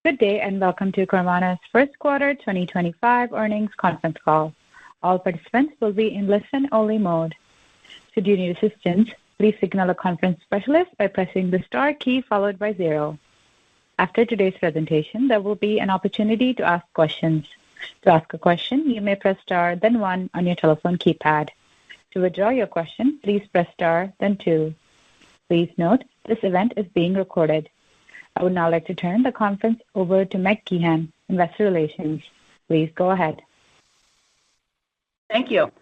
Good day and welcome to Carvana's first quarter 2025 earnings conference call. All participants will be in listen-only mode. Should you need assistance, please signal a conference specialist by pressing the star key followed by 0. After today's presentation, there will be an opportunity to ask questions. To ask a question, you may press star, then 1 on your telephone keypad. To withdraw your question, please press star, then 2. Please note, this event is being recorded. I would now like to turn the conference over to Meg Kehan, Investor Relations. Please go ahead. Thank you.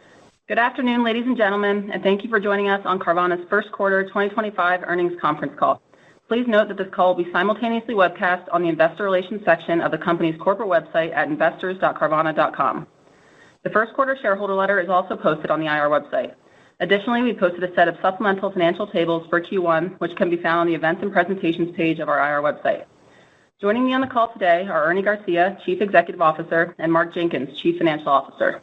Good afternoon, ladies and gentlemen, and thank you for joining us on Carvana's first quarter 2025 earnings conference call. Please note that this call will be simultaneously webcast on the Investor Relations section of the company's corporate website at investors.carvana.com. The first quarter shareholder letter is also posted on the IR website. Additionally, we posted a set of supplemental financial tables for Q1, which can be found on the Events and Presentations page of our IR website. Joining me on the call today are Ernie Garcia, Chief Executive Officer, and Mark Jenkins, Chief Financial Officer.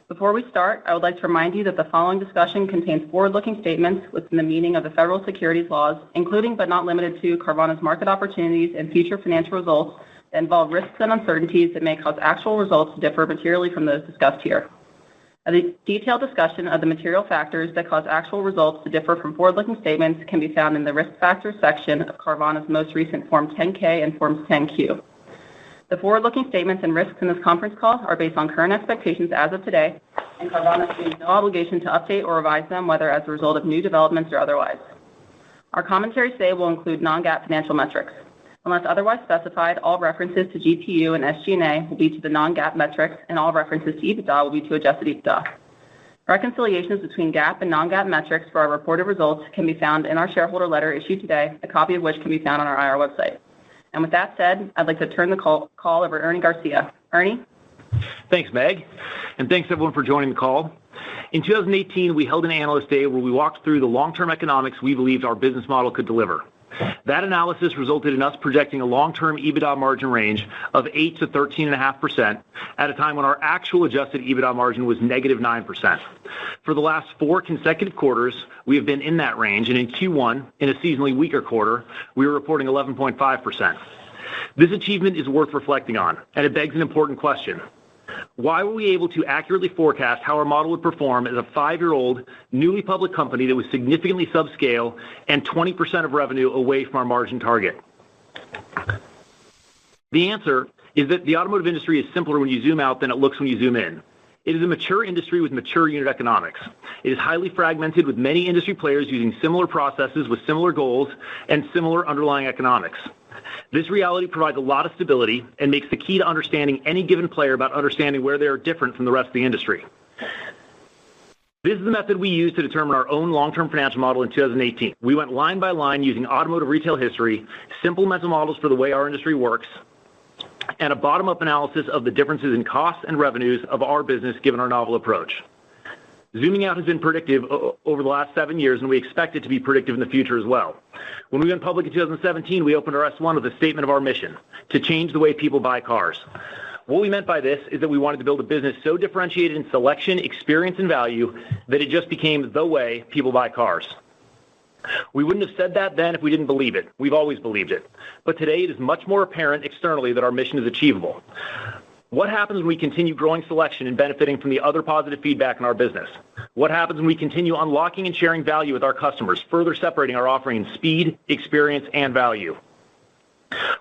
Before we start, I would like to remind you that the following discussion contains forward-looking statements within the meaning of the federal securities laws, including but not limited to Carvana's market opportunities and future financial results that involve risks and uncertainties that may cause actual results to differ materially from those discussed here. A detailed discussion of the material factors that cause actual results to differ from forward-looking statements can be found in the Risk Factors section of Carvana's most recent Form 10-K and Forms 10-Q. The forward-looking statements and risks in this conference call are based on current expectations as of today, and Carvana assumes no obligation to update or revise them, whether as a result of new developments or otherwise. Our commentary today will include non-GAAP financial metrics. Unless otherwise specified, all references to GPU and SG&A will be to the non-GAAP metrics, and all references to EBITDA will be to adjusted EBITDA. Reconciliations between GAAP and non-GAAP metrics for our reported results can be found in our shareholder letter issued today, a copy of which can be found on our IR website. And with that said, I'd like to turn the call over to Ernie Garcia. Ernie? Thanks, Meg, and thanks everyone for joining the call. In 2018, we held an Analyst Day where we walked through the long-term economics we believed our business model could deliver. That analysis resulted in us projecting a long-term EBITDA margin range of 8 to 13.5% at a time when our actual adjusted EBITDA margin was negative 9%. For the last 4 consecutive quarters, we have been in that range, and in Q1, in a seasonally weaker quarter, we were reporting 11.5%. This achievement is worth reflecting on, and it begs an important question. Why were we able to accurately forecast how our model would perform as a 5-year-old, newly public company that was significantly subscale and 20% of revenue away from our margin target? The answer is that the automotive industry is simpler when you zoom out than it looks when you zoom in. It is a mature industry with mature unit economics. It is highly fragmented with many industry players using similar processes with similar goals and similar underlying economics. This reality provides a lot of stability and makes the key to understanding any given player about understanding where they are different from the rest of the industry. This is the method we used to determine our own long-term financial model in 2018. We went line by line using automotive retail history, simple mental models for the way our industry works, and a bottom-up analysis of the differences in costs and revenues of our business given our novel approach. Zooming out has been predictive over the last 7 years, and we expect it to be predictive in the future as well. When we went public in 2017, we opened our S1 with a statement of our mission, to change the way people buy cars. What we meant by this is that we wanted to build a business so differentiated in selection, experience, and value that it just became the way people buy cars. We wouldn't have said that then if we didn't believe it. We've always believed it. But today it is much more apparent externally that our mission is achievable. What happens when we continue growing selection and benefiting from the other positive feedback in our business? What happens when we continue unlocking and sharing value with our customers, further separating our offering in speed, experience, and value?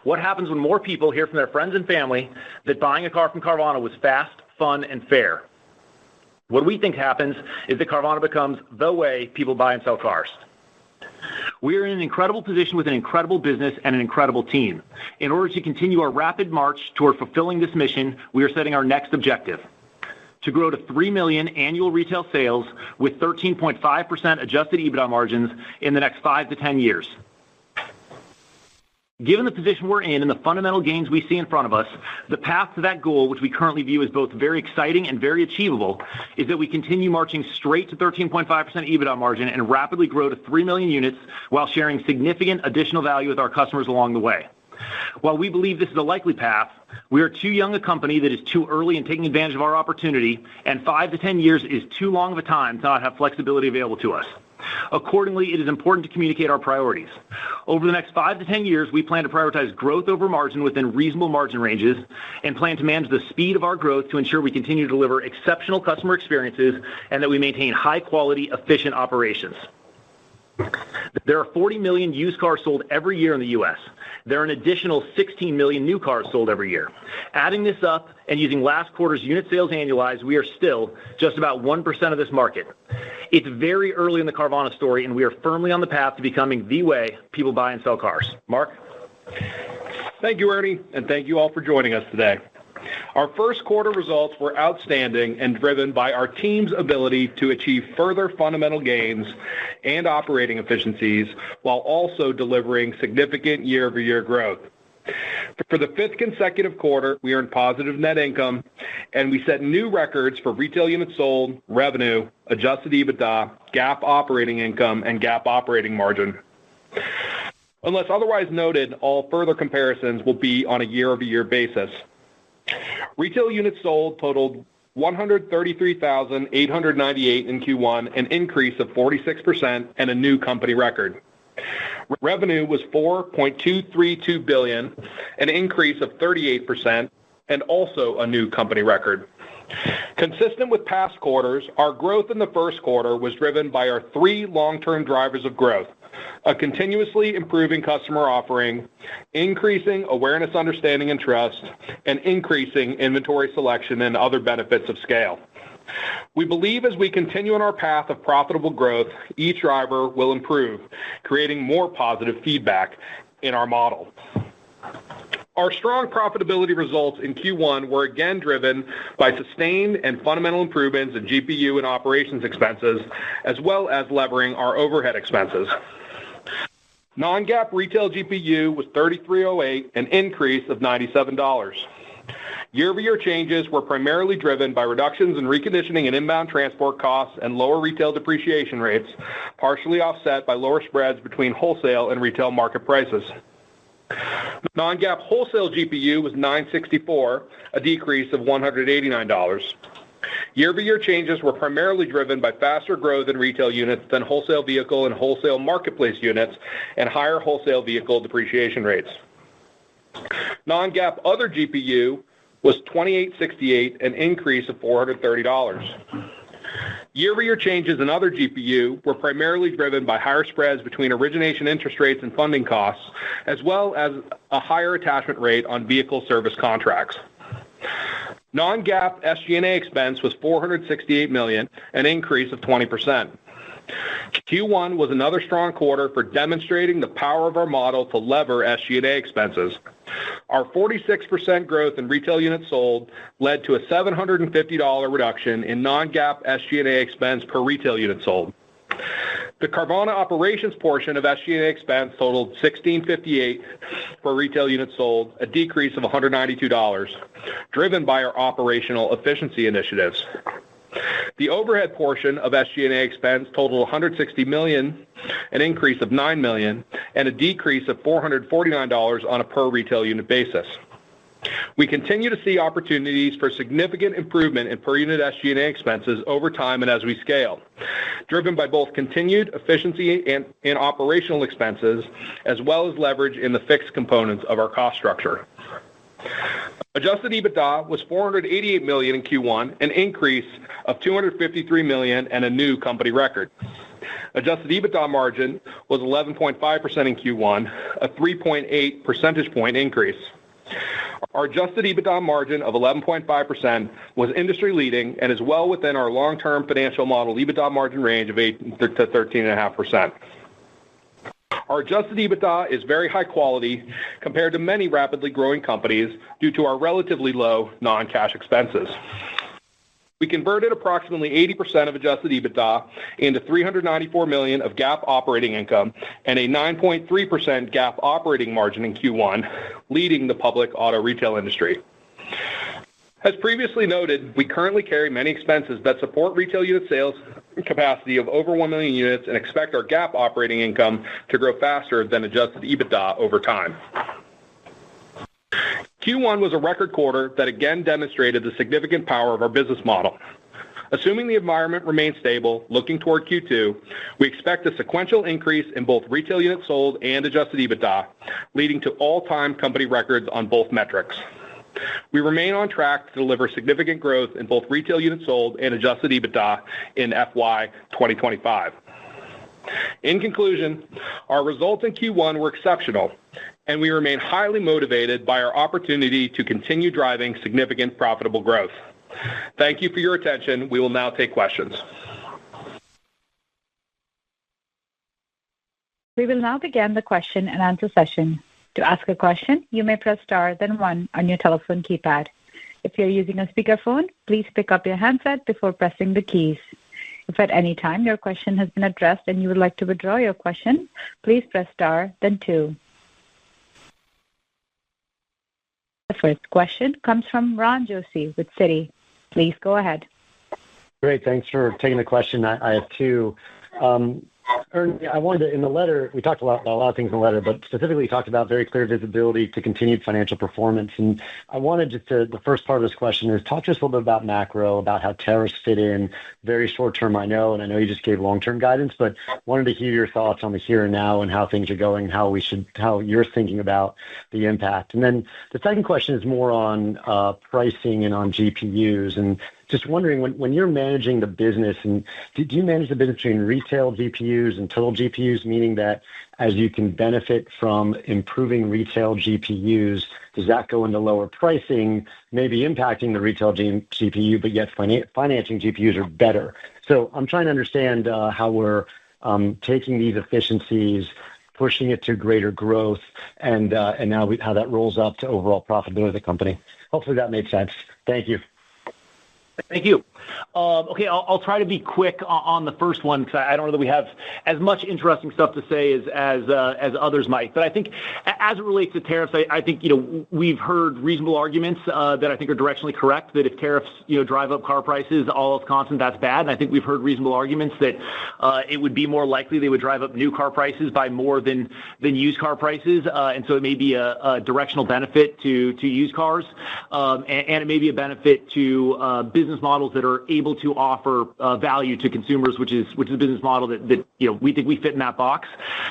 What happens when more people hear from their friends and family that buying a car from Carvana was fast, fun, and fair? What we think happens is that Carvana becomes the way people buy and sell cars. We are in an incredible position with an incredible business and an incredible team. In order to continue our rapid march toward fulfilling this mission, we are setting our next objective: to grow to 3 million annual retail sales with 13.5% adjusted EBITDA margins in the next 5 to 10 years. Given the position we're in and the fundamental gains we see in front of us, the path to that goal, which we currently view as both very exciting and very achievable, is that we continue marching straight to 13.5% EBITDA margin and rapidly grow to 3 million units while sharing significant additional value with our customers along the way. While we believe this is a likely path, we are too young a company that is too early in taking advantage of our opportunity, and 5 to 10 years is too long of a time to not have flexibility available to us. Accordingly, it is important to communicate our priorities. Over the next 5 to 10 years, we plan to prioritize growth over margin within reasonable margin ranges and plan to manage the speed of our growth to ensure we continue to deliver exceptional customer experiences and that we maintain high-quality, efficient operations. There are 40 million used cars sold every year in the U.S. There are an additional 16 million new cars sold every year. Adding this up and using last quarter's unit sales annualized, we are still just about 1% of this market. It's very early in the Carvana story, and we are firmly on the path to becoming the way people buy and sell cars. Mark? Thank you, Ernie, and thank you all for joining us today. Our first quarter results were outstanding and driven by our team's ability to achieve further fundamental gains and operating efficiencies while also delivering significant year-over-year growth. For the fifth consecutive quarter, we earned positive net income, and we set new records for retail units sold, revenue, adjusted EBITDA, GAAP operating income, and GAAP operating margin. Unless otherwise noted, all further comparisons will be on a year-over-year basis. Retail units sold totaled 133,898 in Q1, an increase of 46% and a new company record. Revenue was $4.232 billion, an increase of 38% and also a new company record. Consistent with past quarters, our growth in the first quarter was driven by our 3 long-term drivers of growth: a continuously improving customer offering, increasing awareness, understanding, and trust, and increasing inventory selection and other benefits of scale. We believe as we continue on our path of profitable growth, each driver will improve, creating more positive feedback in our model. Our strong profitability results in Q1 were again driven by sustained and fundamental improvements in GPU and operations expenses, as well as levering our overhead expenses. Non-GAAP retail GPU was $33.08, an increase of $97. Year-over-year changes were primarily driven by reductions in reconditioning and inbound transport costs and lower retail depreciation rates, partially offset by lower spreads between wholesale and retail market prices. Non-GAAP wholesale GPU was $964, a decrease of $189. Year-over-year changes were primarily driven by faster growth in retail units than wholesale vehicle and wholesale marketplace units and higher wholesale vehicle depreciation rates. Non-GAAP other GPU was $2868, an increase of $430. Year-over-year changes in other GPU were primarily driven by higher spreads between origination interest rates and funding costs, as well as a higher attachment rate on vehicle service contracts. Non-GAAP SG&A expense was $468 million, an increase of 20%. Q1 was another strong quarter for demonstrating the power of our model to lever SG&A expenses. Our 46% growth in retail units sold led to a $750 reduction in non-GAAP SG&A expense per retail unit sold. The Carvana operations portion of SG&A expense totaled $1,658 per retail unit sold, a decrease of $192, driven by our operational efficiency initiatives. The overhead portion of SG&A expense totaled $160 million, an increase of $9 million, and a decrease of $449 on a per retail unit basis. We continue to see opportunities for significant improvement in per unit SG&A expenses over time and as we scale, driven by both continued efficiency and in operational expenses, as well as leverage in the fixed components of our cost structure. Adjusted EBITDA was $488 million in Q1, an increase of $253 million and a new company record. Adjusted EBITDA margin was 11.5% in Q1, a 3.8 percentage point increase. Our adjusted EBITDA margin of 11.5% was industry leading and is well within our long-term financial model EBITDA margin range of 8 to 13.5%. Our adjusted EBITDA is very high quality compared to many rapidly growing companies due to our relatively low non-cash expenses. We converted approximately 80% of adjusted EBITDA into $394 million of GAAP operating income and a 9.3% GAAP operating margin in Q1, leading the public auto retail industry. As previously noted, we currently carry many expenses that support retail unit sales capacity of over 1 million units and expect our GAAP operating income to grow faster than adjusted EBITDA over time. Q1 was a record quarter that again demonstrated the significant power of our business model. Assuming the environment remains stable, looking toward Q2, we expect a sequential increase in both retail units sold and adjusted EBITDA, leading to all-time company records on both metrics. We remain on track to deliver significant growth in both retail units sold and adjusted EBITDA in FY 2025. In conclusion, our results in Q1 were exceptional, and we remain highly motivated by our opportunity to continue driving significant profitable growth. Thank you for your attention. We will now take questions. We will now begin the question and answer session. To ask a question, you may press star then one on your telephone keypad. If you're using a speakerphone, please pick up your handset before pressing the keys. If at any time your question has been addressed and you would like to withdraw your question, please press star then two. The first question comes from Ron Josey with Citi. Please go ahead. Great. Thanks for taking the question. I have two. Ernie, I wanted to, in the letter, we talked about a lot of things in the letter, but specifically you talked about very clear visibility to continued financial performance. And I wanted just to, the first part of this question is talk to us a little bit about macro, about how tariffs fit in very short term, I know, and I know you just gave long-term guidance, but wanted to hear your thoughts on the here and now and how things are going, how you're thinking about the impact. And then the second question is more on pricing and on GPUs. And just wondering, when you're managing the business, and do you manage the business between retail GPUs and total GPUs, meaning that as you can benefit from improving retail GPUs, does that go into lower pricing, maybe impacting the retail GPU, but yet financing GPUs are better? So I'm trying to understand how we're taking these efficiencies, pushing it to greater growth, and now how that rolls up to overall profitability of the company. Hopefully that made sense. Thank you. Thank you. Okay, I'll try to be quick on the first one because I don't know that we have as much interesting stuff to say as others might. But I think as it relates to tariffs, I think we've heard reasonable arguments that I think are directionally correct. That if tariffs drive up car prices, all else constant, that's bad. And I think we've heard reasonable arguments that it would be more likely they would drive up new car prices by more than used car prices. And so it may be a directional benefit to used cars, and it may be a benefit to business models that are able to offer value to consumers, which is a business model that we think we fit in that box.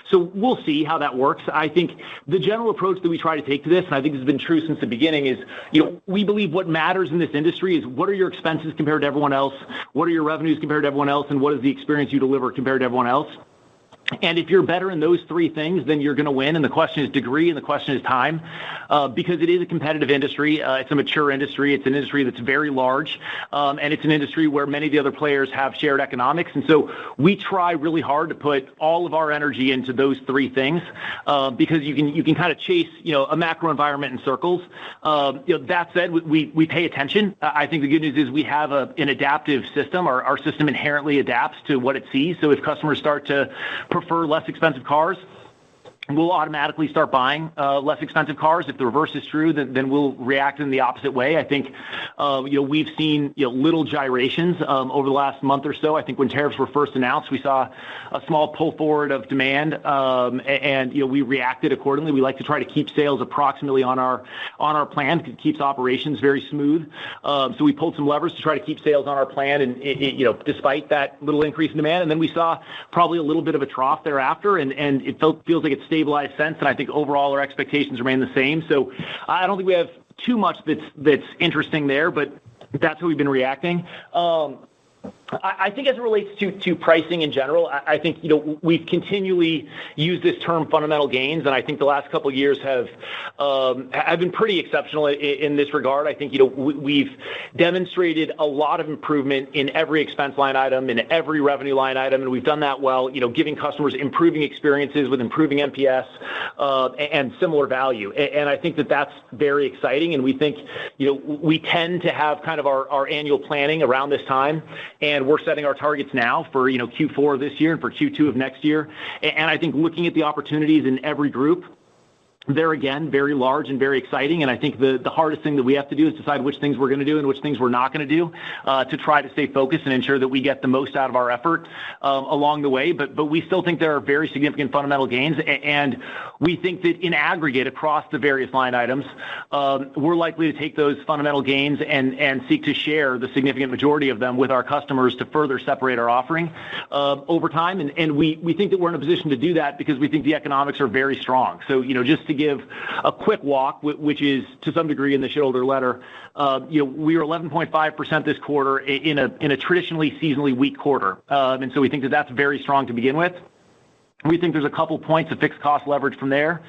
So we'll see how that works. I think the general approach that we try to take to this, and I think this has been true since the beginning, is we believe what matters in this industry is what are your expenses compared to everyone else, what are your revenues compared to everyone else, and what is the experience you deliver compared to everyone else. And if you're better in those three things, then you're going to win. And the question is degree, and the question is time, because it is a competitive industry. It's a mature industry. It's an industry that's very large, and it's an industry where many of the other players have shared economics. And so we try really hard to put all of our energy into those three things, because you can kind of chase a macro environment in circles. That said, we pay attention. I think the good news is we have an adaptive system. Our system inherently adapts to what it sees. So if customers start to prefer less expensive cars, we'll automatically start buying less expensive cars. If the reverse is true, then we'll react in the opposite way. I think we've seen little gyrations over the last month or so. I think when tariffs were first announced, we saw a small pull forward of demand, and we reacted accordingly. We like to try to keep sales approximately on our plan because it keeps operations very smooth. So we pulled some levers to try to keep sales on our plan, and despite that little increase in demand, and then we saw probably a little bit of a trough thereafter, and it feels like it's stabilized since, and I think overall our expectations remain the same. So I don't think we have too much that's interesting there, but that's how we've been reacting. I think as it relates to pricing in general, I think we've continually used this term fundamental gains, and I think the last couple of years have been pretty exceptional in this regard. I think we've demonstrated a lot of improvement in every expense line item, in every revenue line item, and we've done that well, giving customers improving experiences with improving NPS and similar value. And I think that's very exciting, and we think we tend to have kind of our annual planning around this time, and we're setting our targets now for Q4 of this year and for Q2 of next year. And I think looking at the opportunities in every group, They're, again, very large and very exciting, and I think the hardest thing that we have to do is decide which things we're going to do and which things we're not going to do to try to stay focused and ensure that we get the most out of our effort along the way. But we still think there are very significant fundamental gains, and we think that in aggregate across the various line items, we're likely to take those fundamental gains and seek to share the significant majority of them with our customers to further separate our offering over time. And we think that we're in a position to do that because we think the economics are very strong. So, just to give a quick walk, which is to some degree in the shareholder letter, we were 11.5% this quarter in a traditionally seasonally weak quarter, and so we think that that's very strong to begin with. We think there's a couple points of fixed cost leverage from there.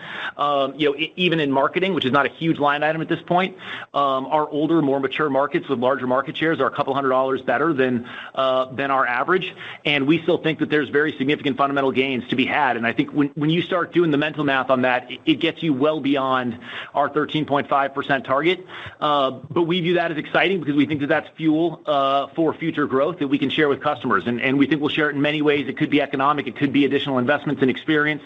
Even in marketing, which is not a huge line item at this point, our older, more mature markets with larger market shares are a couple $100 better than our average, and we still think that there's very significant fundamental gains to be had. And I think when you start doing the mental math on that, it gets you well beyond our 13.5% target. But we view that as exciting because we think that that's fuel for future growth that we can share with customers, and we think we'll share it in many ways. It could be economic, it could be additional investments and experience.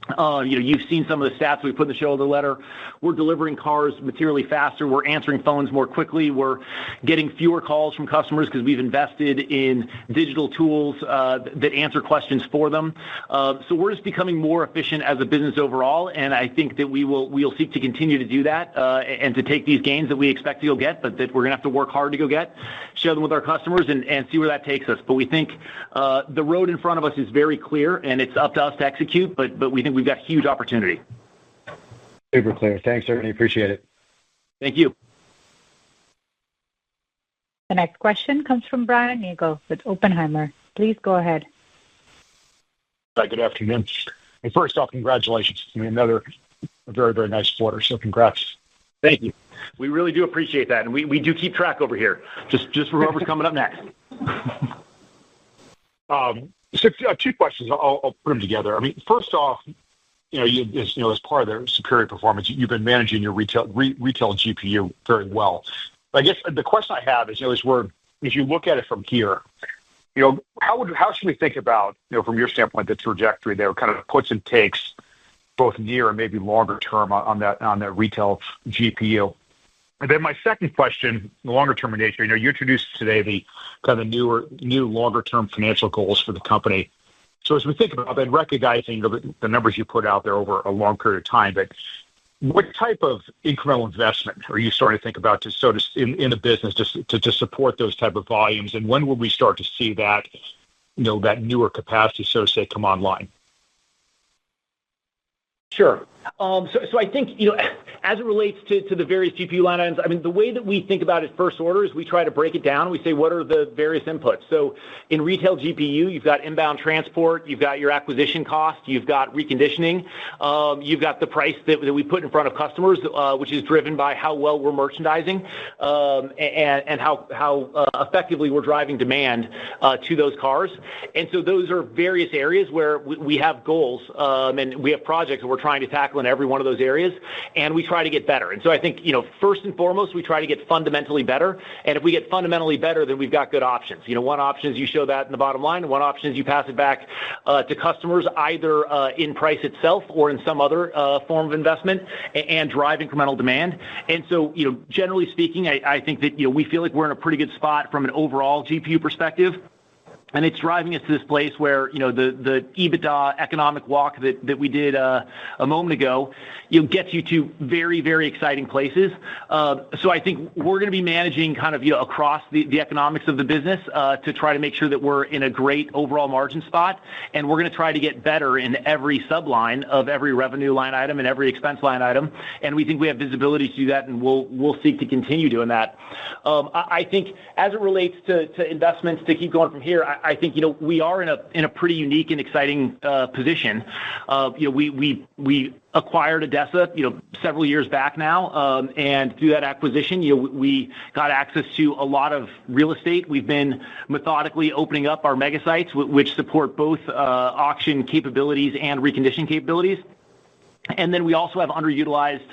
You've seen some of the stats we put in the shareholder letter. We're delivering cars materially faster. We're answering phones more quickly. We're getting fewer calls from customers because we've invested in digital tools that answer questions for them. So we're just becoming more efficient as a business overall, and I think that we'll seek to continue to do that and to take these gains that we expect to go get, but that we're going to have to work hard to go get, share them with our customers, and see where that takes us. But we think the road in front of us is very clear, and it's up to us to execute, but we think we've got huge opportunity. Super clear. Thanks, Ernie. Appreciate it. Thank you. The next question comes from Brian Nagel with Oppenheimer. Please go ahead. Hi, good afternoon. And first off, congratulations. Another very, very nice quarter, so congrats. Thank you. We really do appreciate that, and we do keep track over here, just for whoever's coming up next. So two questions. I'll put them together. I mean, first off, as part of the superior performance, you've been managing your retail GPU very well. But I guess the question I have is, as you look at it from here, how should we think about, from your standpoint, the trajectory there, kind of puts and takes, both near and maybe longer term on that retail GPU? And then my second question, the longer term in nature, you introduced today the kind of new longer term financial goals for the company. So as we think about that, recognizing the numbers you put out there over a long period of time, but what type of incremental investment are you starting to think about in the business to support those type of volumes? And when will we start to see that, that newer capacity, so to say, come online? Sure. So I think, as it relates to the various GPU line items, I mean, the way that we think about it first order is we try to break it down. We say, what are the various inputs? So in retail GPU, you've got inbound transport, you've got your acquisition cost, you've got reconditioning, you've got the price that we put in front of customers, which is driven by how well we're merchandising and how effectively we're driving demand to those cars. And so those are various areas where we have goals and we have projects that we're trying to tackle in every one of those areas, and we try to get better. And so I think, first and foremost, we try to get fundamentally better. And if we get fundamentally better, then we've got good options. One option is you show that in the bottom line, and one option is you pass it back to customers, either in price itself or in some other form of investment, and drive incremental demand. And so, generally speaking, I think that, we feel like we're in a pretty good spot from an overall GPU perspective. And it's driving us to this place where, the EBITDA economic walk that we did a moment ago, gets you to very, very exciting places. So I think we're going to be managing kind of, across the economics of the business to try to make sure that we're in a great overall margin spot. And we're going to try to get better in every subline of every revenue line item and every expense line item. And we think we have visibility to do that, and we'll seek to continue doing that. I think as it relates to investments to keep going from here, I think, we are in a pretty unique and exciting position. We acquired ADESA, several years back now, and through that acquisition, we got access to a lot of real estate. We've been methodically opening up our mega sites, which support both auction capabilities and reconditioning capabilities. And then we also have underutilized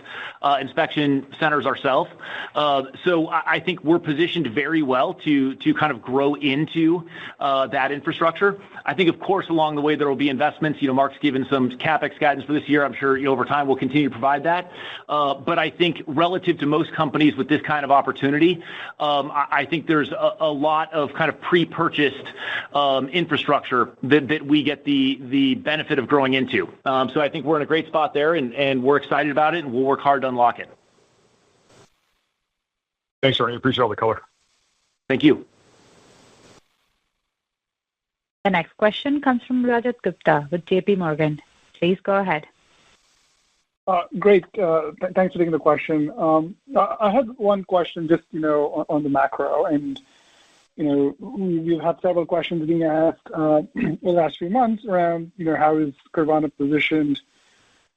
inspection centers ourselves. So I think we're positioned very well to kind of grow into that infrastructure. I think, of course, along the way, there will be investments. Mark's given some CapEx guidance for this year. I'm sure over time we'll continue to provide that. But I think relative to most companies with this kind of opportunity, I think there's a lot of kind of pre-purchased infrastructure that we get the benefit of growing into. So I think we're in a great spot there, and we're excited about it, and we'll work hard to unlock it. Thanks, Ernie. Appreciate all the color. Thank you. The next question comes from Rajat Gupta with JP Morgan. Please go ahead. Great. Thanks for taking the question. I had one question just, on the macro. And, we've had several questions being asked in the last few months around, how is Carvana positioned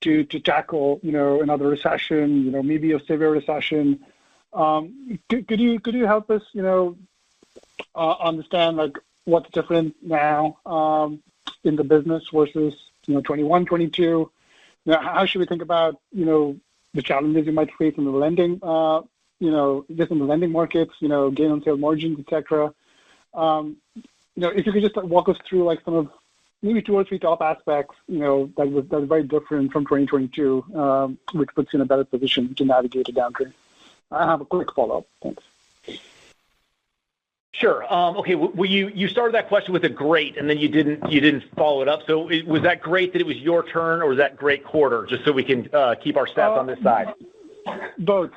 to tackle, another recession, maybe a severe recession. Could you help us, understand like what's different now in the business versus 21, 22? How should we think about the challenges you might face in the lending, just in the lending markets, gain on sale margins, etc. If you could just walk us through like some of maybe 2 or 3 top aspects, that was very different from 2022, which puts you in a better position to navigate a downturn. I have a quick follow-up. Thanks. Sure. Okay. Well, you started that question with a great, and then you didn't follow it up. So was that great that it was your turn, or was that great quarter? Just so we can keep our stats on this side. Both.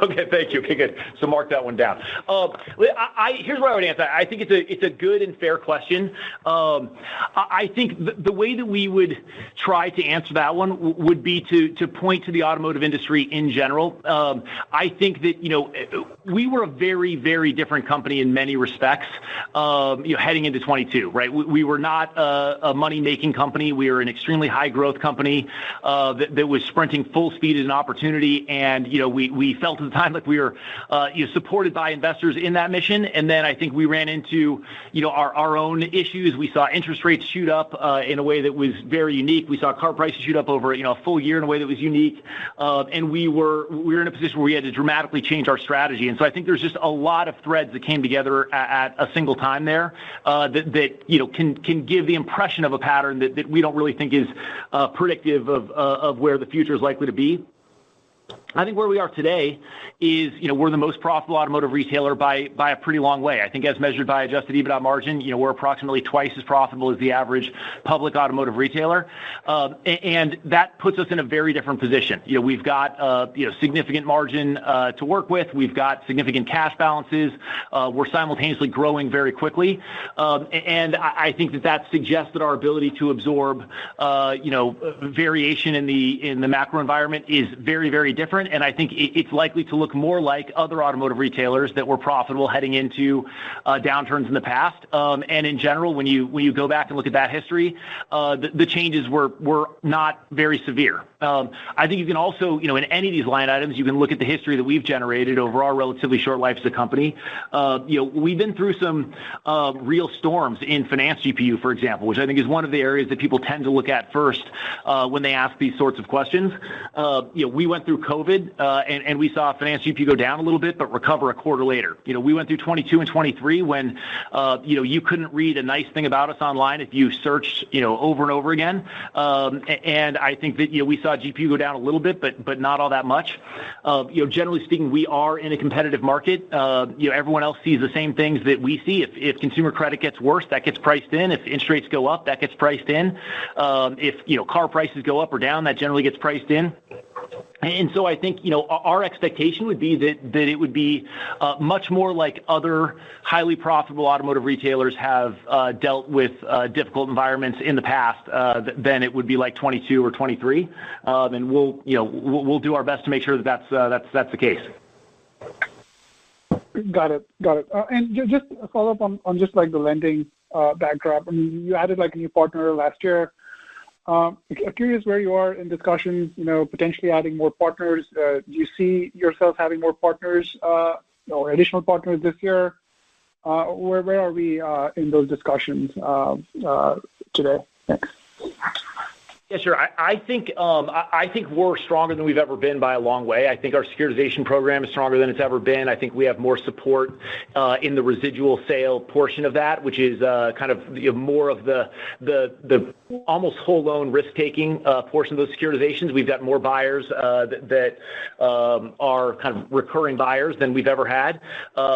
Okay, thank you. Okay, good. So mark that one down. Here's what I would answer. I think it's a good and fair question. I think the way that we would try to answer that one would be to point to the automotive industry in general. I think that we were a very, very different company in many respects. Heading into 22, right? We were not a money-making company. We were an extremely high-growth company that was sprinting full speed at an opportunity, and we felt at the time like we were supported by investors in that mission. And then I think we ran into our own issues. We saw interest rates shoot up in a way that was very unique. We saw car prices shoot up over a full year in a way that was unique. And we were in a position where we had to dramatically change our strategy. And so I think there's just a lot of threads that came together at a single time there that can give the impression of a pattern that we don't really think is predictive of where the future is likely to be. I think where we are today is, we're the most profitable automotive retailer by a pretty long way. I think as measured by adjusted EBITDA margin, we're approximately twice as profitable as the average public automotive retailer. And that puts us in a very different position. We've got, significant margin to work with. We've got significant cash balances. We're simultaneously growing very quickly. And I think that suggests that our ability to absorb, variation in the macro environment is very, very different. And I think it's likely to look more like other automotive retailers that were profitable heading into downturns in the past. And in general, when you go back and look at that history, the changes were not very severe. I think you can also, in any of these line items, you can look at the history that we've generated over our relatively short life as a company. We've been through some real storms in finance GPU, for example, which I think is one of the areas that people tend to look at first when they ask these sorts of questions. We went through COVID, and we saw finance GPU go down a little bit, but recover a quarter later. We went through 22 and 23 when, you couldn't read a nice thing about us online if you searched, over and over again. And I think that, we saw GPU go down a little bit, but not all that much. Generally speaking, we are in a competitive market. Everyone else sees the same things that we see. If consumer credit gets worse, that gets priced in. If interest rates go up, that gets priced in. If, car prices go up or down, that generally gets priced in. And so I think, our expectation would be that it would be much more like other highly profitable automotive retailers have dealt with difficult environments in the past than it would be like 22 or 23. And we'll do our best to make sure that that's the case. Got it. And just a follow up on just like the lending backdrop. I mean, you added like a new partner last year. I'm curious where you are in discussions, potentially adding more partners. Do you see yourself having more partners or additional partners this year? Where are we in those discussions today? Thanks. Yeah, sure. I think we're stronger than we've ever been by a long way. I think our securitization program is stronger than it's ever been. I think we have more support in the residual sale portion of that, which is kind of more of the almost whole loan risk taking portion of those securitizations. We've got more buyers that are kind of recurring buyers than we've ever had.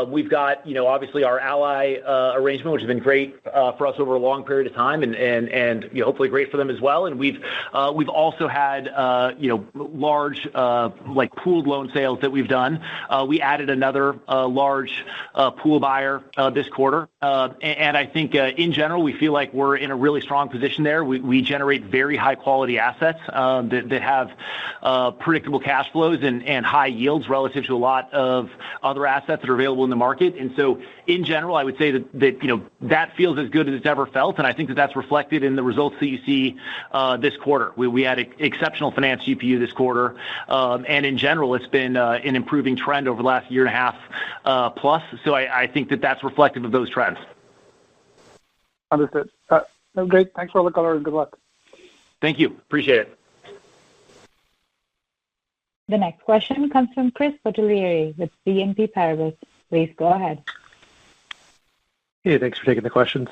We've got obviously our Ally arrangement, which has been great for us over a long period of time, and hopefully great for them as well. And we've also had large like pooled loan sales that we've done. We added another large pool buyer this quarter, and I think in general we feel like we're in a really strong position there. We generate very high quality assets that have predictable cash flows and high yields relative to a lot of other assets that are available in the market. And so in general, I would say that feels as good as it's ever felt, and I think that's reflected in the results that you see this quarter. We had exceptional finance GPU this quarter, and in general, it's been an improving trend over the last year and a half plus. So I think that's reflective of those trends. Understood. Great. Thanks for all the color and good luck. Thank you. Appreciate it. The next question comes from Chris Bottiglieri with BNP Paribas. Please go ahead. Hey, thanks for taking the questions.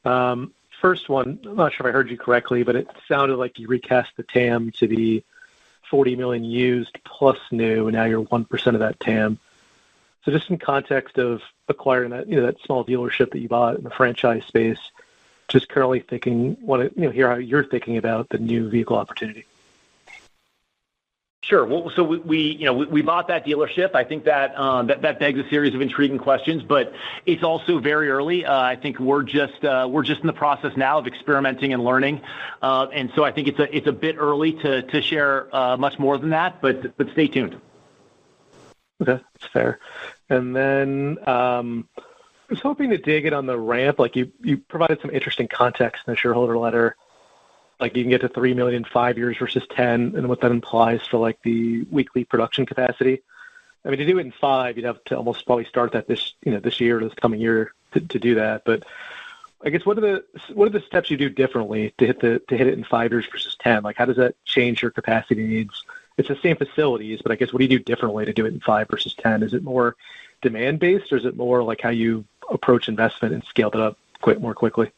First one, I'm not sure if I heard you correctly, but it sounded like you recast the TAM to be 40 million used plus new, and now you're 1% of that TAM. So just in context of acquiring that, that small dealership that you bought in the franchise space, just currently want to hear how you're thinking about the new vehicle opportunity. Sure. Well, so we bought that dealership. I think that begs a series of intriguing questions, but it's also very early. I think we're just in the process now of experimenting and learning, and so I think it's a bit early to share much more than that. But stay tuned. Okay, that's fair. And then I was hoping to dig in on the ramp. Like you provided some interesting context in the shareholder letter. Like you can get to 3 million in 5 years versus 10, and what that implies for like the weekly production capacity. I mean, to do it in 5, you'd have to almost probably start that this year or this coming year to do that. But I guess what are the steps you do differently to hit it in 5 years versus 10? Like how does that change your capacity needs? It's the same facilities, but I guess what do you do differently to do it in 5 versus 10? Is it more demand based, or is it more like how you approach investment and scale it up more quickly?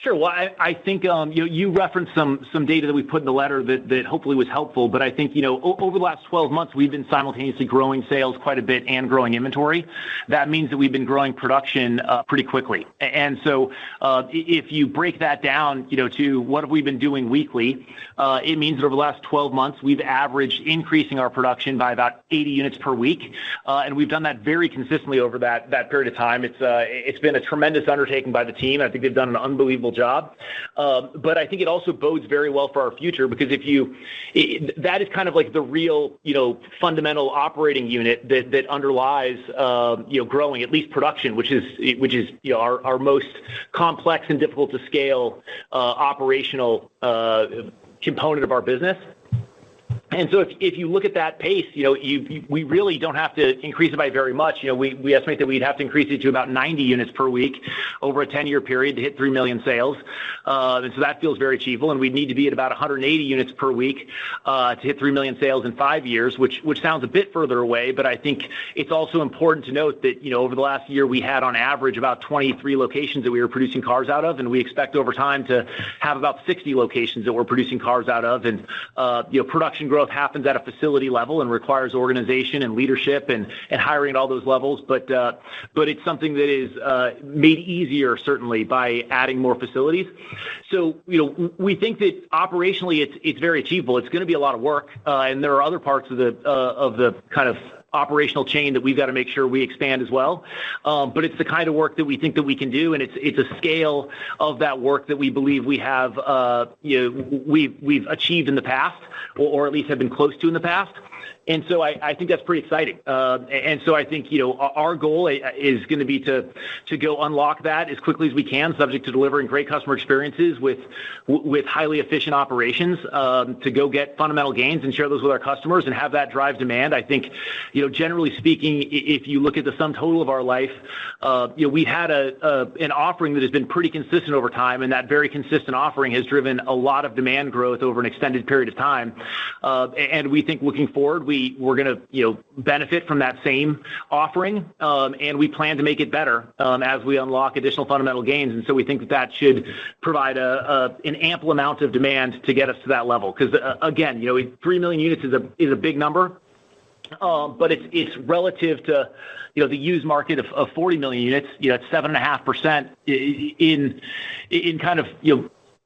Sure. Well, I think you referenced some data that we put in the letter that hopefully was helpful. But I think over the last 12 months we've been simultaneously growing sales quite a bit and growing inventory. That means that we've been growing production pretty quickly. And so if you break that down, to what have we been doing weekly, it means that over the last 12 months we've averaged increasing our production by about 80 units per week, and we've done that very consistently over that period of time. It's been a tremendous undertaking by the team. I think they've done an unbelievable job, but I think it also bodes very well for our future, because that is kind of like the real fundamental operating unit that underlies growing at least production, which is our most complex and difficult to scale operational component of our business. And so if you look at that pace, we really don't have to increase it by very much. We estimate that we'd have to increase it to about 90 units per week over a 10-year period to hit 3 million sales. And so that feels very achievable. And we'd need to be at about 180 units per week to hit 3 million sales in 5 years, which sounds a bit further away. But I think it's also important to note that, over the last year, we had on average about 23 locations that we were producing cars out of. And we expect over time to have about 60 locations that we're producing cars out of. And, production growth happens at a facility level and requires organization and leadership and hiring at all those levels. But it's something that is made easier certainly by adding more facilities. So we think that operationally it's very achievable. It's going to be a lot of work, and there are other parts of the kind of operational chain that we've got to make sure we expand as well. But it's the kind of work that we think that we can do, and it's a scale of that work that we believe we have we've achieved in the past, or at least have been close to in the past. And so I think that's pretty exciting. And so I think, our goal is going to be to go unlock that as quickly as we can, subject to delivering great customer experiences with highly efficient operations, to go get fundamental gains and share those with our customers and have that drive demand. I think, generally speaking, if you look at the sum total of our life, we've had an offering that has been pretty consistent over time, and that very consistent offering has driven a lot of demand growth over an extended period of time. And we think looking forward, we're going to benefit from that same offering, and we plan to make it better as we unlock additional fundamental gains. And so we think that should provide an ample amount of demand to get us to that level. Because again, 3 million units is a big number, but it's relative to the used market of 40 million units. It's 7.5% in kind of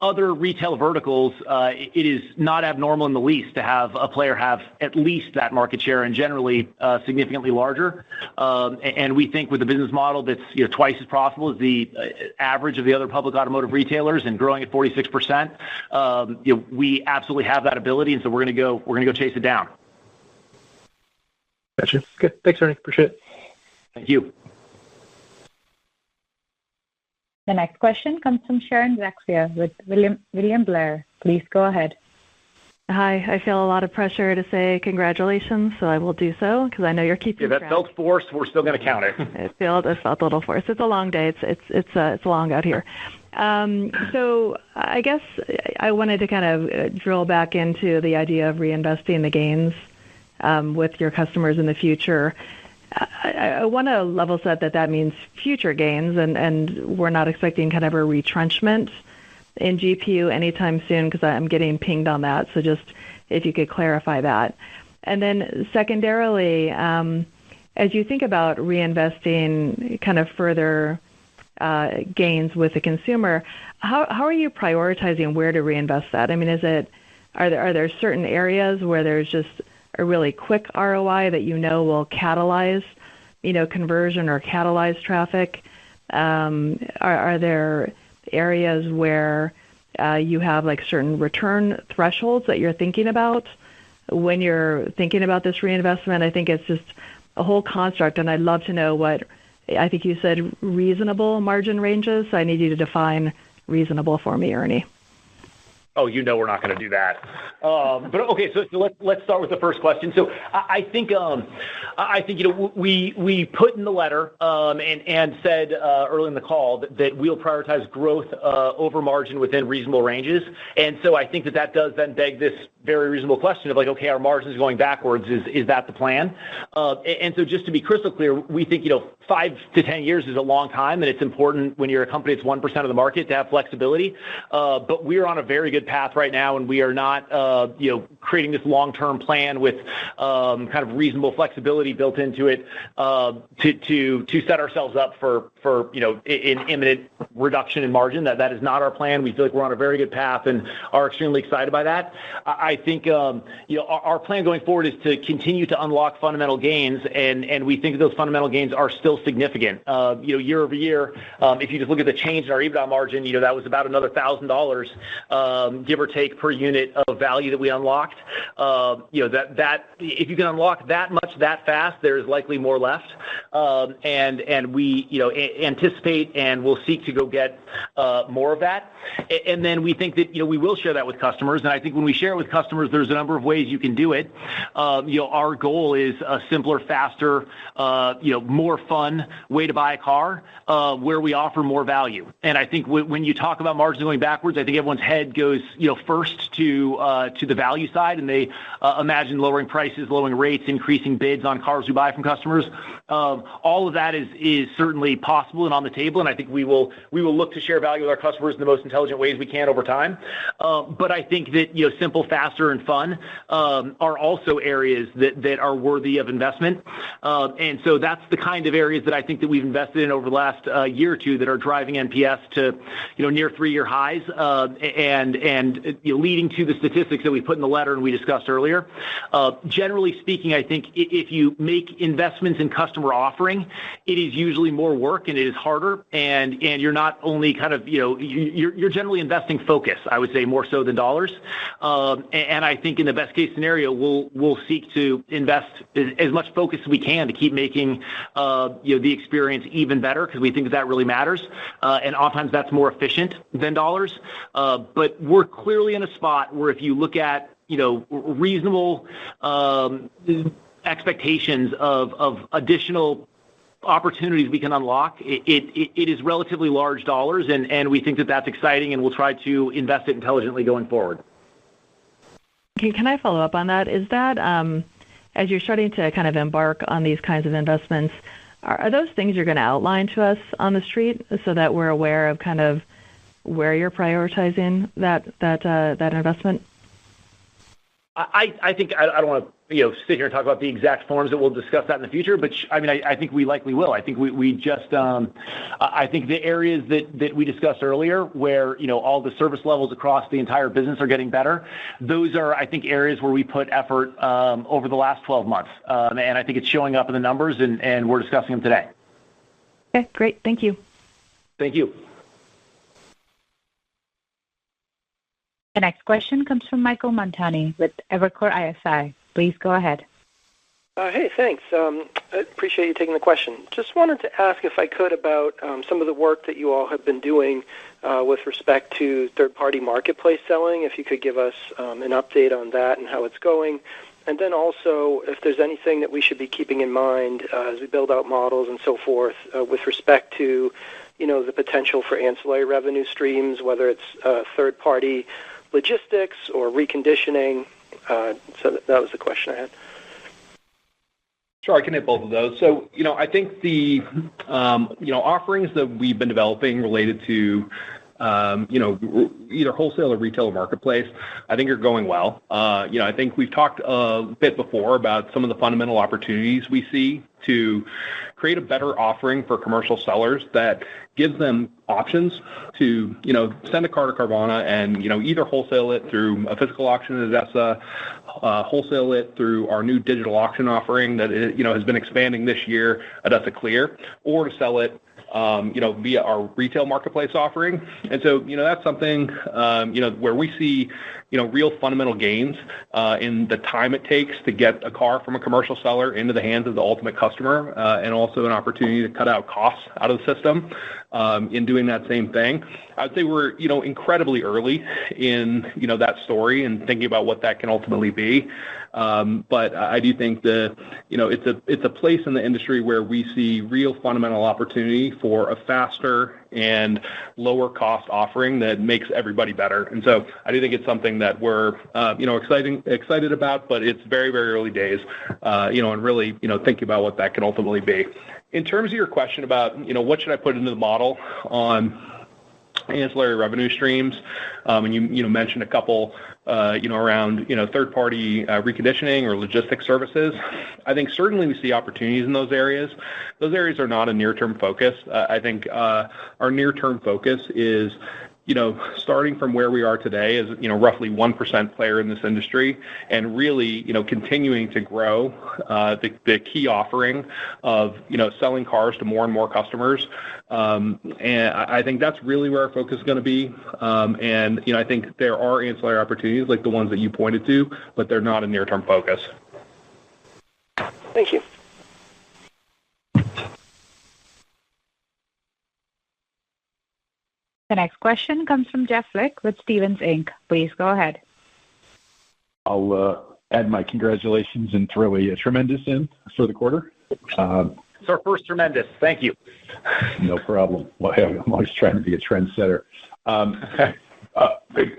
other retail verticals. It is not abnormal in the least to have a player have at least that market share, and generally significantly larger. And we think with a business model that's twice as profitable as the average of the other public automotive retailers and growing at 46%, we absolutely have that ability, and so we're going to go chase it down. Gotcha. Good. Thanks, Ernie. Appreciate it. Thank you. The next question comes from Sharon Zackfia with William Blair. Please go ahead. Hi. I feel a lot of pressure to say congratulations, so I will do so because I know you're keeping track. That felt forced. We're still going to count it. It felt a little forced. It's a long day. It's long out here. So I guess I wanted to kind of drill back into the idea of reinvesting the gains with your customers in the future. I want to level set that means future gains, and we're not expecting kind of a retrenchment in GPU anytime soon because I'm getting pinged on that. So just if you could clarify that. And then secondarily, as you think about reinvesting kind of further gains with the consumer, how are you prioritizing where to reinvest that? I mean, are there certain areas where there's just a really quick ROI that will catalyze, conversion or catalyze traffic? Are there areas where you have like certain return thresholds that you're thinking about when you're thinking about this reinvestment? I think it's just a whole construct, and I'd love to know what I think you said reasonable margin ranges. So I need you to define reasonable for me, Ernie. Oh, we're not going to do that. But okay, so let's start with the first question. So I think we put in the letter and said early in the call that we'll prioritize growth over margin within reasonable ranges. And so I think that does then beg this very reasonable question of like, okay, our margins going backwards, is that the plan? And so just to be crystal clear, we think 5 to 10 years is a long time, and it's important when you're a company that's 1% of the market to have flexibility. But we're on a very good path right now, and we are not creating this long-term plan with kind of reasonable flexibility built into it to set ourselves up for an imminent reduction in margin. That is not our plan. We feel like we're on a very good path and are extremely excited by that. I think our plan going forward is to continue to unlock fundamental gains, and we think those fundamental gains are still significant. Year over year, if you just look at the change in our EBITDA margin, that was about another $1,000, give or take, per unit of value that we unlocked. That if you can unlock that much that fast, there is likely more left. And we anticipate and will seek to go get more of that. And then we think that we will share that with customers. And I think when we share it with customers, there's a number of ways you can do it. Our goal is a simpler, faster, more fun way to buy a car where we offer more value. And I think when you talk about margins going backwards, I think everyone's head goes first to the value side, and they imagine lowering prices, lowering rates, increasing bids on cars we buy from customers. All of that is certainly possible and on the table, and I think we will look to share value with our customers in the most intelligent ways we can over time. But I think that simple, faster, and fun are also areas that are worthy of investment. And so that's the kind of areas that I think that we've invested in over the last year or two that are driving NPS to near 3-year highs, and and leading to the statistics that we put in the letter and we discussed earlier. Generally speaking, I think if you make investments in customer offering, it is usually more work and it is harder, and you're not only kind of you're generally investing focus, I would say, more so than dollars. And I think in the best case scenario, we'll seek to invest as much focus as we can to keep making the experience even better, because we think that really matters. And oftentimes that's more efficient than dollars. But we're clearly in a spot where if you look at reasonable expectations of additional opportunities we can unlock, it is relatively large dollars, and we think that that's exciting, and we'll try to invest it intelligently going forward. Okay, can I follow up on that? Is that as you're starting to kind of embark on these kinds of investments, are those things you're going to outline to us on the street so that we're aware of kind of where you're prioritizing that investment? I think I don't want to sit here and talk about the exact forms that we'll discuss that in the future, but I think we likely will. I think we just I think the areas that we discussed earlier, where all the service levels across the entire business are getting better, those are, I think, areas where we put effort over the last 12 months, and I think it's showing up in the numbers, and we're discussing them today. Okay, great. Thank you. Thank you. The next question comes from Michael Montani with Evercore ISI. Please go ahead. Hey, thanks. I appreciate you taking the question. Just wanted to ask, if I could, about some of the work that you all have been doing with respect to third-party marketplace selling. If you could give us an update on that and how it's going. And then also, if there's anything that we should be keeping in mind as we build out models and so forth with respect to, the potential for ancillary revenue streams, whether it's third-party logistics or reconditioning. So that was the question I had. Sure, I can hit both of those. So, I think the, offerings that we've been developing related to, either wholesale or retail or marketplace, I think are going well. I think we've talked a bit before about some of the fundamental opportunities we see to create a better offering for commercial sellers that gives them options to, send a car to Carvana and, either wholesale it through a physical auction at ADESA, wholesale it through our new digital auction offering that, has been expanding this year at ADESA Clear, or to sell it via our retail marketplace offering. And so, that's something, where we see, real fundamental gains in the time it takes to get a car from a commercial seller into the hands of the ultimate customer, and also an opportunity to cut out costs out of the system in doing that same thing. I'd say we're, incredibly early in, that story and thinking about what that can ultimately be. But I do think it's a place in the industry where we see real fundamental opportunity for a faster and lower cost offering that makes everybody better. And so I do think it's something that we're, excited about, but it's very, very early days, and really, thinking about what that can ultimately be. In terms of your question about, what should I put into the model on ancillary revenue streams, and you mentioned a couple, around, third-party reconditioning or logistics services. I think certainly we see opportunities in those areas. Those areas are not a near-term focus. I think our near-term focus is, starting from where we are today as, roughly 1% player in this industry, and really, continuing to grow the key offering of, selling cars to more and more customers. And I think that's really where our focus is going to be. And, I think there are ancillary opportunities like the ones that you pointed to, but they're not a near-term focus. Thank you. The next question comes from Jeff Lick with Stephens Inc. Please go ahead. I'll add my congratulations and throw a tremendous in for the quarter. It's our first tremendous. Thank you. No problem. Well, I'm always trying to be a trendsetter. A